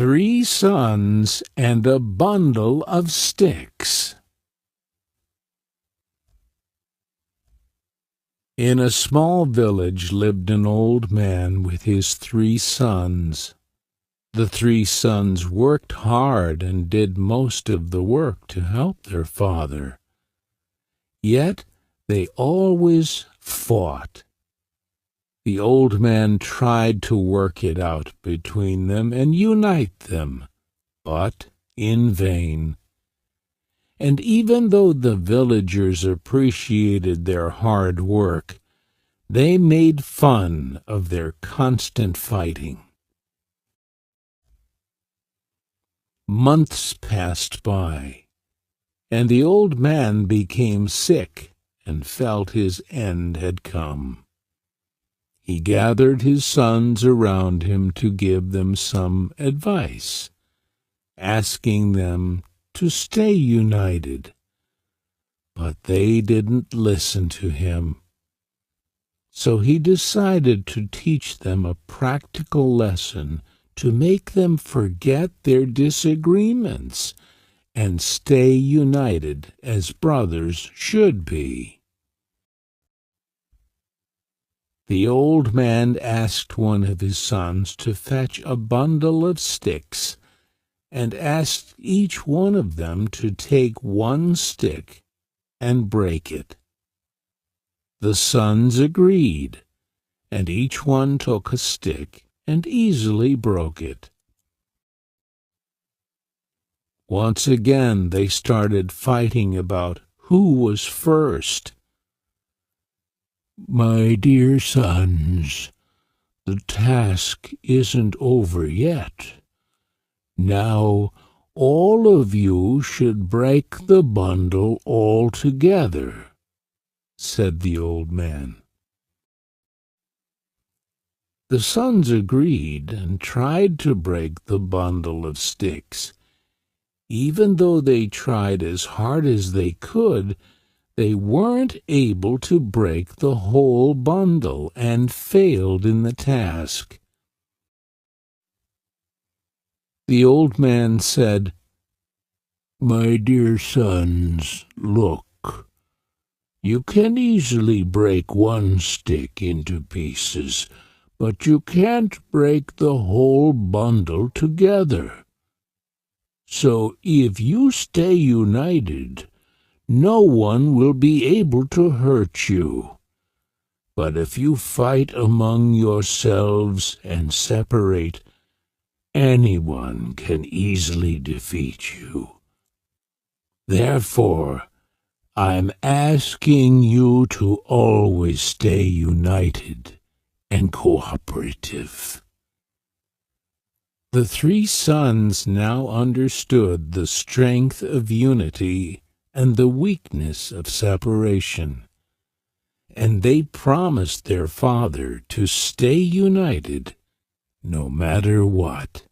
3 sons and a bundle of sticks. In a small village lived an old man with his 3 sons. The 3 sons worked hard and did most of the work to help their father. Yet they always fought. The old man tried to work it out between them and unite them, but in vain. And even though the villagers appreciated their hard work, they made fun of their constant fighting. Months passed by, and the old man became sick and felt his end had come. He gathered his sons around him to give them some advice, asking them to stay united. But they didn't listen to him. So he decided to teach them a practical lesson to make them forget their disagreements and stay united as brothers should be. The old man asked one of his sons to fetch a bundle of sticks and asked each one of them to take 1 stick and break it. The sons agreed, and each one took a stick and easily broke it. Once again they started fighting about who was first. "My dear sons, the task isn't over yet. Now all of you should break the bundle all together," said the old man. The sons agreed and tried to break the bundle of sticks. Even though they tried as hard as they could, they weren't able to break the whole bundle and failed in the task. The old man said, "My dear sons, look. You can easily break 1 stick into pieces, but you can't break the whole bundle together. So if you stay united, no one will be able to hurt you. But if you fight among yourselves and separate, anyone can easily defeat you. Therefore, I'm asking you to always stay united and cooperative." The 3 sons now understood the strength of unity and the weakness of separation, and they promised their father to stay united no matter what.